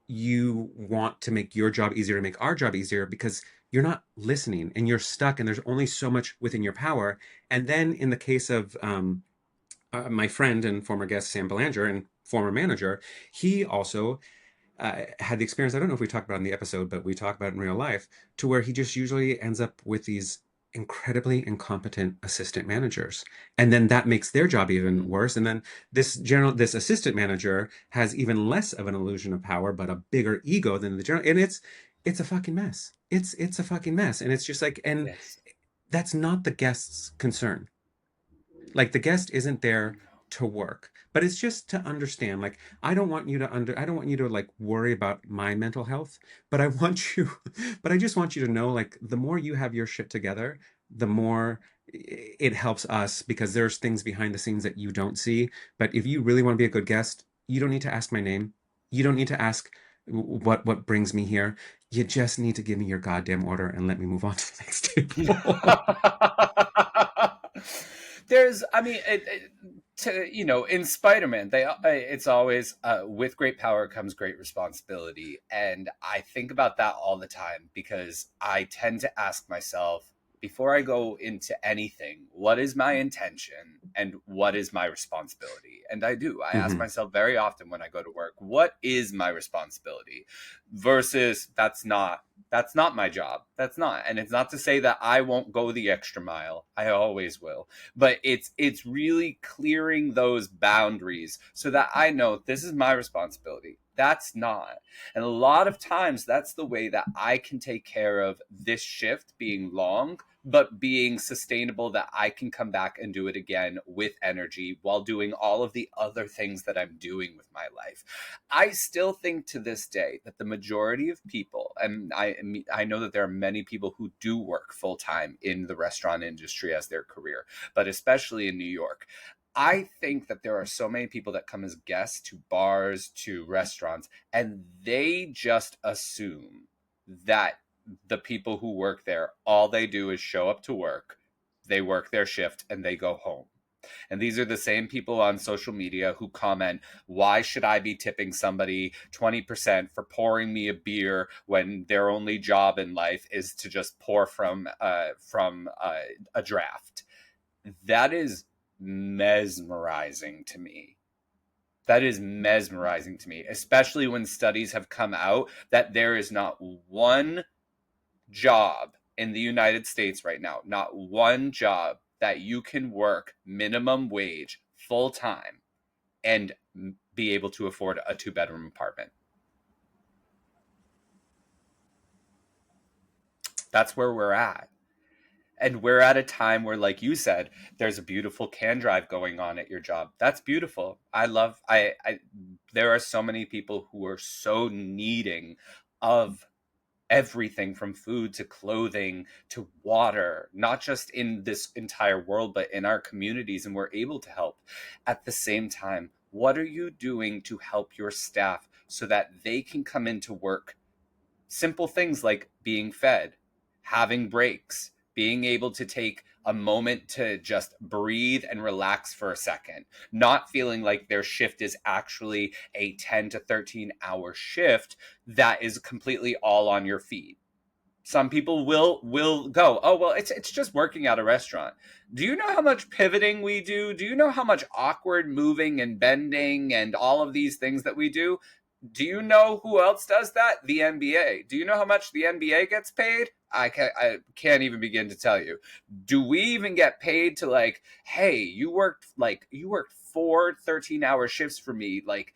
you want to make your job easier, to make our job easier, because you're not listening and you're stuck, and there's only so much within your power. And then in the case of my friend and former guest Sam Belanger and former manager, he also had the experience, I don't know if we talked about it in the episode, but we talk about it in real life, to where he just usually ends up with these incredibly incompetent assistant managers, and then that makes their job even worse. And then this assistant manager has even less of an illusion of power, but a bigger ego than the general, and it's a fucking mess. It's a fucking mess. And it's just like, and yes. that's not the guest's concern. Like, the guest isn't there to work, but it's just to understand. Like, I don't want you to like worry about my mental health, but I want you but I just want you to know, like, the more you have your shit together, the more it helps us, because there's things behind the scenes that you don't see. But if you really want to be a good guest, you don't need to ask my name. You don't need to ask what brings me here. You just need to give me your goddamn order and let me move on to the next table. There's, I mean, in Spider-Man, it's always with great power comes great responsibility, and I think about that all the time, because I tend to ask myself, before I go into anything, what is my intention and what is my responsibility? And I ask myself very often when I go to work, what is my responsibility versus that's not my job. That's not. And it's not to say that I won't go the extra mile. I always will. But it's really clearing those boundaries so that I know this is my responsibility. That's not. And a lot of times that's the way that I can take care of this shift being long, but being sustainable, that I can come back and do it again with energy while doing all of the other things that I'm doing with my life. I still think to this day that the majority of people, and I know that there are many people who do work full time in the restaurant industry as their career, but especially in New York, I think that there are so many people that come as guests to bars, to restaurants, and they just assume that the people who work there, all they do is show up to work, they work their shift, and they go home. And these are the same people on social media who comment, why should I be tipping somebody 20% for pouring me a beer when their only job in life is to just pour from a draft? That is mesmerizing to me. That is mesmerizing to me, especially when studies have come out that there is not one job in the United States right now, not one job that you can work minimum wage full time and be able to afford a 2-bedroom apartment. That's where we're at. And we're at a time where, like you said, there's a beautiful can drive going on at your job. That's beautiful. There are so many people who are so needing of everything from food to clothing to water, not just in this entire world, but in our communities, and we're able to help. At the same time, what are you doing to help your staff so that they can come into work? Simple things like being fed, having breaks, being able to take a moment to just breathe and relax for a second, not feeling like their shift is actually a 10 to 13 hour shift that is completely all on your feet. Some people will go, oh, well, it's just working at a restaurant. Do you know how much pivoting we do? Do you know how much awkward moving and bending and all of these things that we do? Do you know who else does that? The NBA. Do you know how much the NBA gets paid? I can't even begin to tell you. Do we even get paid to, like, hey, you worked 4 13-hour shifts for me. Like,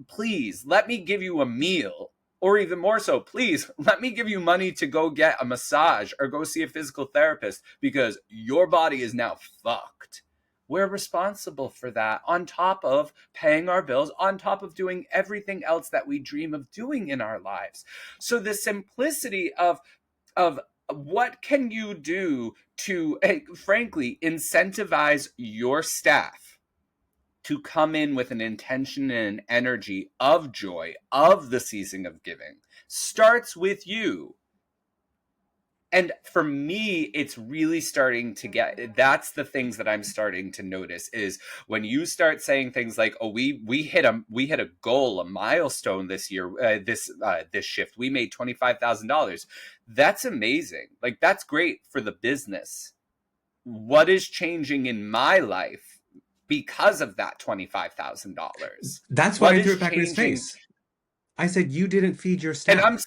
please let me give you a meal. Or even more so, please let me give you money to go get a massage or go see a physical therapist because your body is now fucked. We're responsible for that, on top of paying our bills, on top of doing everything else that we dream of doing in our lives. So the simplicity of what can you do to, frankly, incentivize your staff to come in with an intention and an energy of joy, of the season of giving, starts with you. And for me, it's really starting to get, that's the things that I'm starting to notice is when you start saying things like, oh, we hit a goal, a milestone this year, this shift, we made $25,000. That's amazing. Like, that's great for the business. What is changing in my life because of that $25,000? That's why I threw it back in his face. I said, you didn't feed your staff.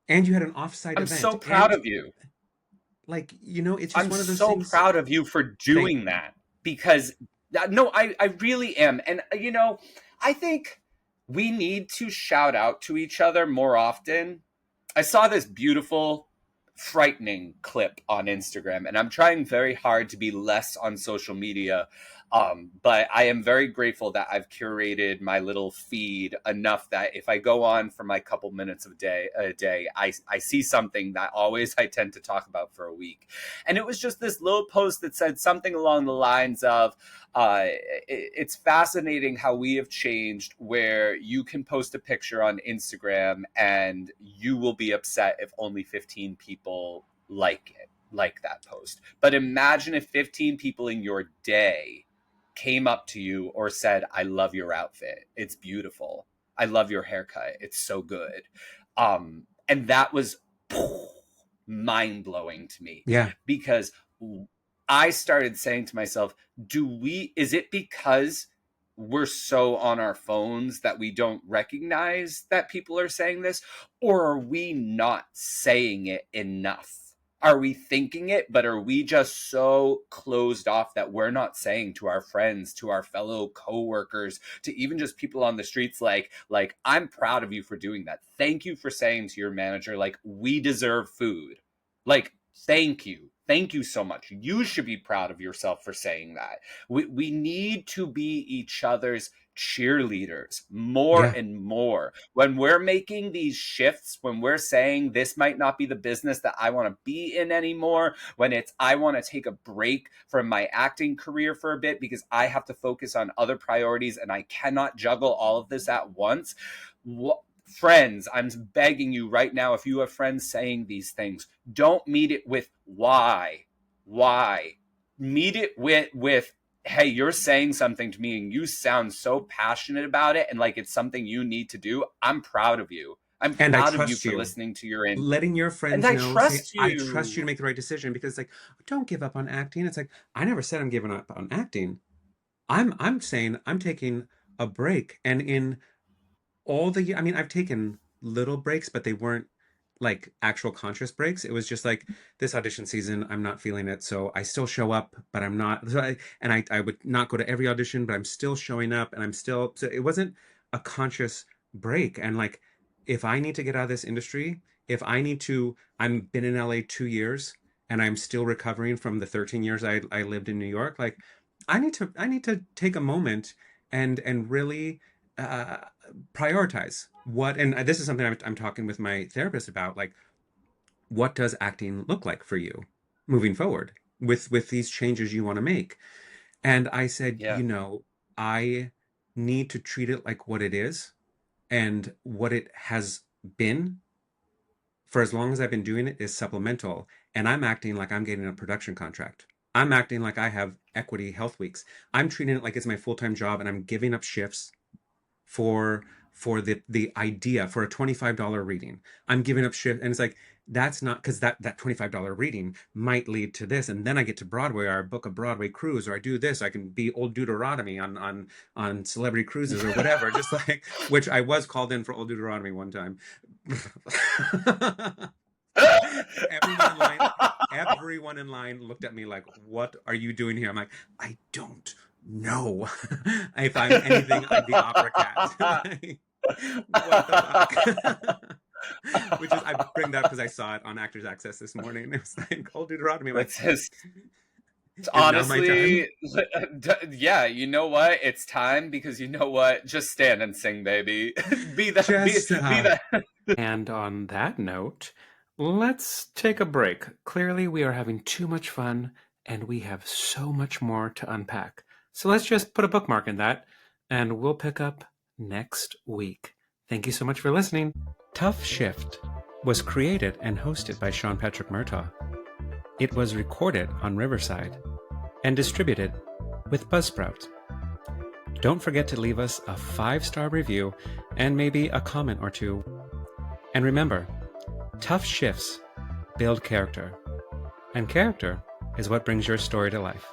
And you had an offsite event. I'm so proud of you. Like, it's just one of those things. I'm so proud of you for doing that, because no, I really am. And, I think we need to shout out to each other more often. I saw this beautiful, frightening clip on Instagram, and I'm trying very hard to be less on social media. But I am very grateful that I've curated my little feed enough that if I go on for my couple minutes a day, I see something that always I tend to talk about for a week. And it was just this little post that said something along the lines of, it's fascinating how we have changed, where you can post a picture on Instagram and you will be upset if only 15 people like that post. But imagine if 15 people in your day came up to you or said, I love your outfit. It's beautiful. I love your haircut. It's so good. And that was mind-blowing to me. Yeah. Because I started saying to myself, is it because we're so on our phones that we don't recognize that people are saying this? Or are we not saying it enough? Are we thinking it, but are we just so closed off that we're not saying to our friends, to our fellow coworkers, to even just people on the streets, like, I'm proud of you for doing that. Thank you for saying to your manager, like, we deserve food. Like, thank you. Thank you so much. You should be proud of yourself for saying that. We need to be each other's cheerleaders more and more. When we're making these shifts, when we're saying this might not be the business that I want to be in anymore, when it's I want to take a break from my acting career for a bit because I have to focus on other priorities and I cannot juggle all of this at once. Friends, I'm begging you right now, if you have friends saying these things, don't meet it with why. Meet it with hey, you're saying something to me and you sound so passionate about it and like it's something you need to do. I'm proud of you. I'm proud of you for listening to your letting your friends and know. I trust you. I trust you to make the right decision, because like, don't give up on acting. It's like, I never said I'm giving up on acting. I'm saying I'm taking a break, and in all the, I mean, I've taken little breaks, but they weren't like actual conscious breaks. It was just like, this audition season, I'm not feeling it, so I still show up, but I'm not. So I would not go to every audition, but I'm still showing up, and I'm still. So it wasn't a conscious break. And like, if I need to get out of this industry, if I need to, I've been in LA 2 years, and I'm still recovering from the 13 years I lived in New York. Like, I need to take a moment and really prioritize what, and this is something I'm talking with my therapist about, like, what does acting look like for you moving forward with these changes you want to make? And I said, I need to treat it like what it is and what it has been for as long as I've been doing it is supplemental. And I'm acting like I'm getting a production contract. I'm acting like I have equity health weeks. I'm treating it like it's my full-time job, and I'm giving up shifts for the idea for a $25 reading. I'm giving up shift, and it's like, that's not, because that $25 reading might lead to this, and then I get to Broadway, or I book a Broadway cruise, or I do this, I can be Old Deuteronomy on Celebrity Cruises or whatever. Just like, which I was called in for Old Deuteronomy one time. Everyone in line looked at me like, what are you doing here? I'm like, I don't know. If I'm anything, I'm the opera cat. Like, what the fuck? Which is, I bring that up because I saw it on Actors Access this morning. It was like, Old Deuteronomy. Like, it's honestly, yeah, you know what? It's time, because you know what? Just stand and sing, baby. be the. And on that note, let's take a break. Clearly, we are having too much fun, and we have so much more to unpack. So let's just put a bookmark in that, and we'll pick up next week. Thank you so much for listening. TUFF SHIFT was created and hosted by Patrick Murtagh. It was recorded on Riverside and distributed with Buzzsprout. Don't forget to leave us a 5-star review and maybe a comment or two. And remember, tough shifts build character, and character is what brings your story to life.